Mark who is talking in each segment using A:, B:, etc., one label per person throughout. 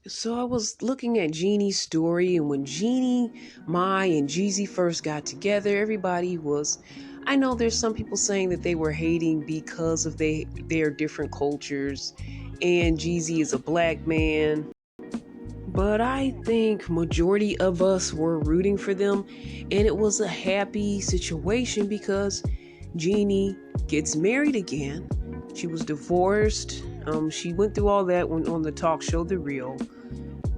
A: So I was looking at Jeannie's story, and when Jeannie, Mai, and Jeezy first got together, everybody was. I know there's some people saying that they were hating because of their different cultures, and Jeezy is a black man. But I think majority of us were rooting for them, and it was a happy situation because Jeannie gets married again. She was divorced. She went through all that when on the talk show The Real.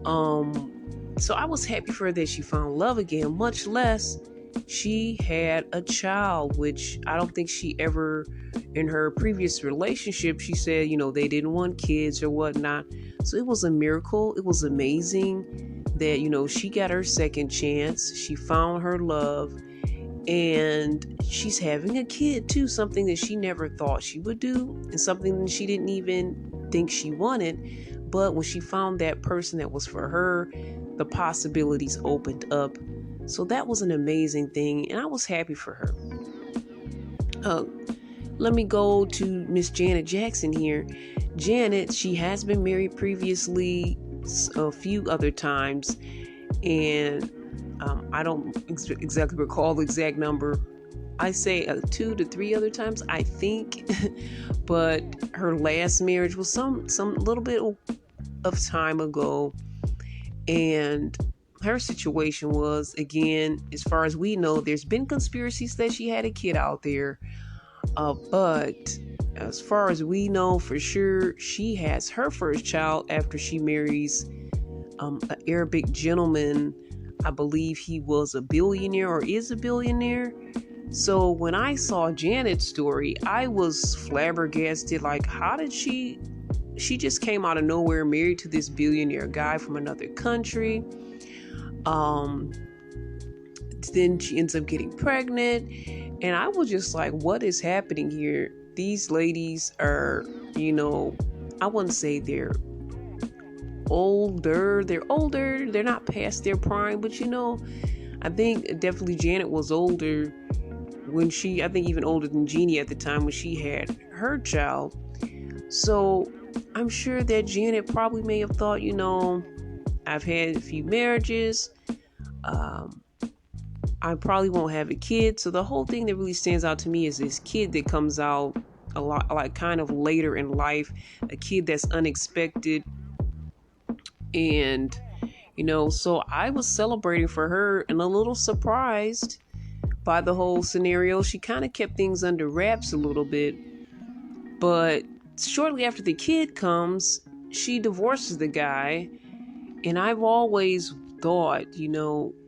A: Um, so I was happy for her that she found love again, much less she had a child, which I don't think she ever, in her previous relationship, she said, they didn't want kids or whatnot. So it was a miracle. It was amazing that, she got her second chance. She found her love and she's having a kid too, something that she never thought she would do and something that she didn't even think she wanted. But when she found that person that was for her, the possibilities opened up. So that was an amazing thing, and I was happy for her. uh, Let me go to Miss Janet Jackson here. Janet, she has been married previously a few other times, and I don't exactly recall the exact number. I say 2 to 3 other times, I think. But her last marriage was some little bit of time ago, and her situation was, again, as far as we know, there's been conspiracies that she had a kid out there, but as far as we know for sure, she has her first child after she marries an Arabic gentleman. I believe he was a billionaire or is a billionaire. So when I saw Janet's story, I was flabbergasted. Like, how did she just came out of nowhere, married to this billionaire guy from another country. Um, then she ends up getting pregnant. And I was just like, what is happening here? These ladies are, I wouldn't say they're older. They're older. They're not past their prime. But, I think definitely Janet was older I think even older than Jeannie at the time when she had her child. So I'm sure that Janet probably may have thought, I've had a few marriages. Um, I probably won't have a kid. So the whole thing that really stands out to me is this kid that comes out a lot, like kind of later in life, a kid that's unexpected. And, so I was celebrating for her and a little surprised by the whole scenario. She kind of kept things under wraps a little bit. But shortly after the kid comes, she divorces the guy. And I've always thought,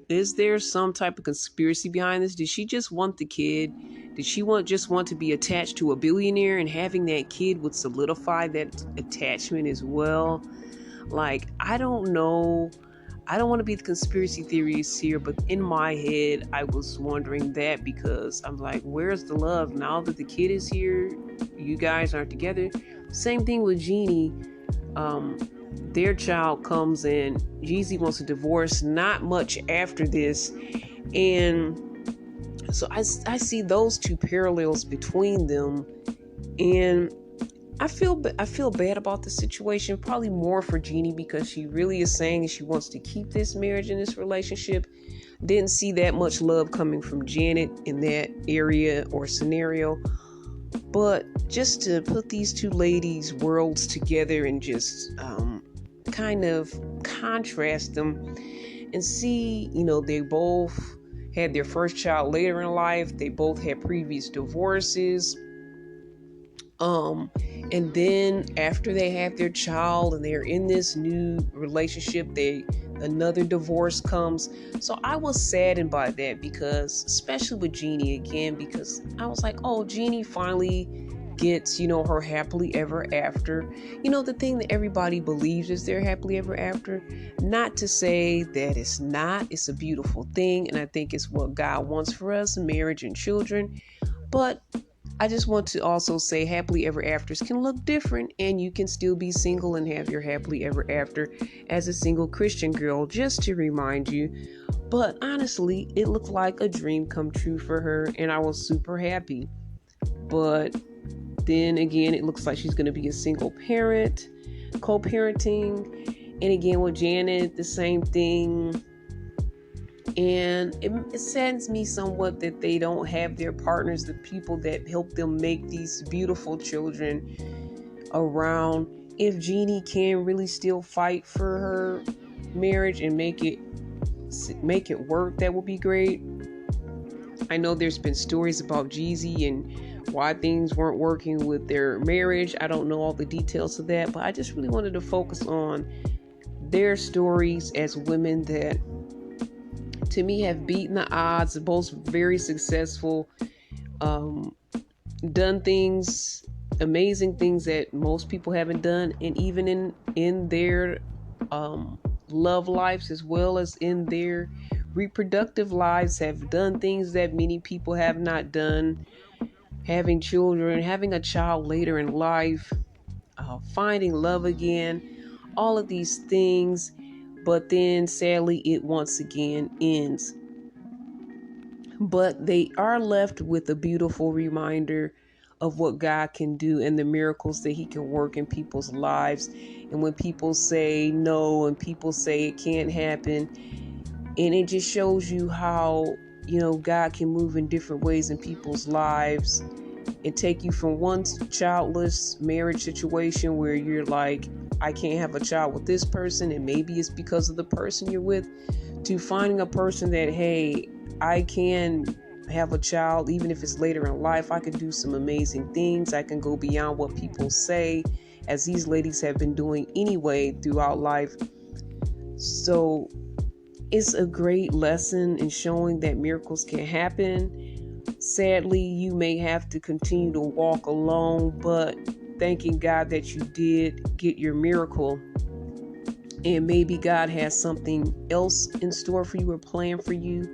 A: is there some type of conspiracy behind this? Did she just want the kid? Did she just want to be attached to a billionaire, and having that kid would solidify that attachment as well? Like, I don't know. I don't want to be the conspiracy theorist here, but in my head, I was wondering that because I'm like, where's the love now that the kid is here? You guys aren't together. Same thing with Jeannie. Their child comes and Jeezy wants a divorce not much after this. And so I see those two parallels between them. And I feel bad about the situation, probably more for Jeannie because she really is saying she wants to keep this marriage and this relationship. Didn't see that much love coming from Janet in that area or scenario. But just to put these two ladies' worlds together and just kind of contrast them and see, they both had their first child later in life. They both had previous divorces. And then after they have their child and they're in this new relationship, another divorce comes. So I was saddened by that because, especially with Jeannie again, because I was like, oh, Jeannie finally gets, her happily ever after. The thing that everybody believes is their happily ever after. Not to say that it's not. It's a beautiful thing, and I think it's what God wants for us, marriage and children. But I just want to also say happily ever afters can look different, and you can still be single and have your happily ever after as a single Christian girl, just to remind you. But honestly, it looked like a dream come true for her, and I was super happy. But then again, it looks like she's going to be a single parent, co-parenting, And again, with Janet, the same thing. And it saddens me somewhat that they don't have their partners, the people that help them make these beautiful children around. If Jeannie can really still fight for her marriage and make it work, that would be great. I know there's been stories about Jeezy and why things weren't working with their marriage. I don't know all the details of that, but I just really wanted to focus on their stories as women that, to me, have beaten the odds, both very successful, done things, amazing things that most people haven't done, and even in their love lives as well as in their reproductive lives have done things that many people have not done. Having children, having a child later in life, finding love again, all of these things. But then sadly, it once again ends. But they are left with a beautiful reminder of what God can do and the miracles that He can work in people's lives. And when people say no and people say it can't happen, and it just shows you how, God can move in different ways in people's lives and take you from one childless marriage situation where you're like, I can't have a child with this person, and maybe it's because of the person you're with, to finding a person that, hey, I can have a child even if it's later in life. I can do some amazing things. I can go beyond what people say, as these ladies have been doing anyway throughout life. So it's a great lesson in showing that miracles can happen. Sadly, you may have to continue to walk alone, but thanking God that you did get your miracle. And maybe God has something else in store for you or planned for you.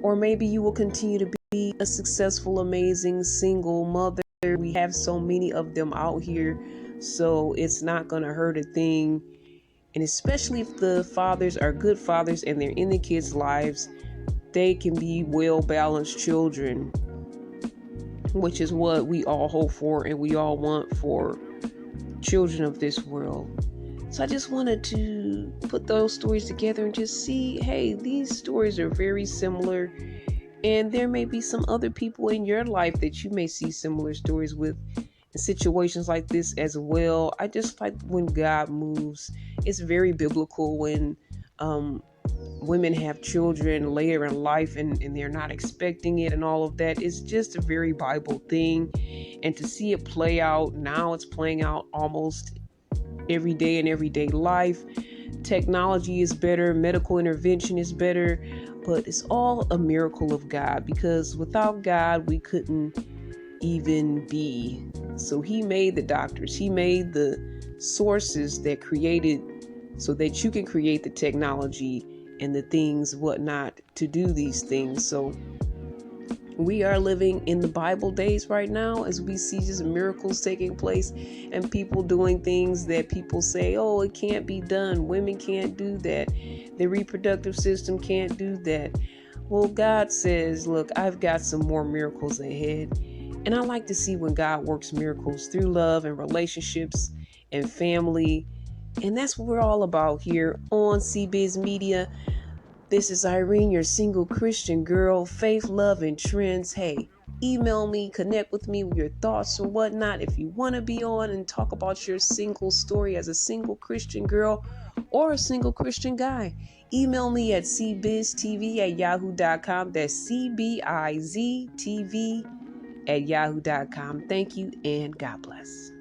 A: Or maybe you will continue to be a successful, amazing single mother. We have so many of them out here, so it's not going to hurt a thing. And especially if the fathers are good fathers and they're in the kids' lives, they can be well-balanced children, which is what we all hope for and we all want for children of this world. So I just wanted to put those stories together and just see, hey, these stories are very similar. And there may be some other people in your life that you may see similar stories with in situations like this as well. I just like when God moves. It's very biblical when women have children later in life and they're not expecting it and all of that. It's just a very Bible thing. And to see it play out, now it's playing out almost every day in everyday life. Technology is better, medical intervention is better, but it's all a miracle of God, because without God, we couldn't even be. So He made the doctors, He made the sources that created so that you can create the technology and the things, whatnot, to do these things. So we are living in the Bible days right now, as we see just miracles taking place and people doing things that people say, oh, it can't be done. Women can't do that. The reproductive system can't do that. Well, God says, look, I've got some more miracles ahead. And I like to see when God works miracles through love and relationships and family. And that's what we're all about here on CBiz Media. This is Irene, your single Christian girl, faith, love, and trends. Hey, email me, connect with me with your thoughts or whatnot. If you want to be on and talk about your single story as a single Christian girl or a single Christian guy, email me at cbiztv@yahoo.com. That's CBIZTV@yahoo.com. Thank you and God bless.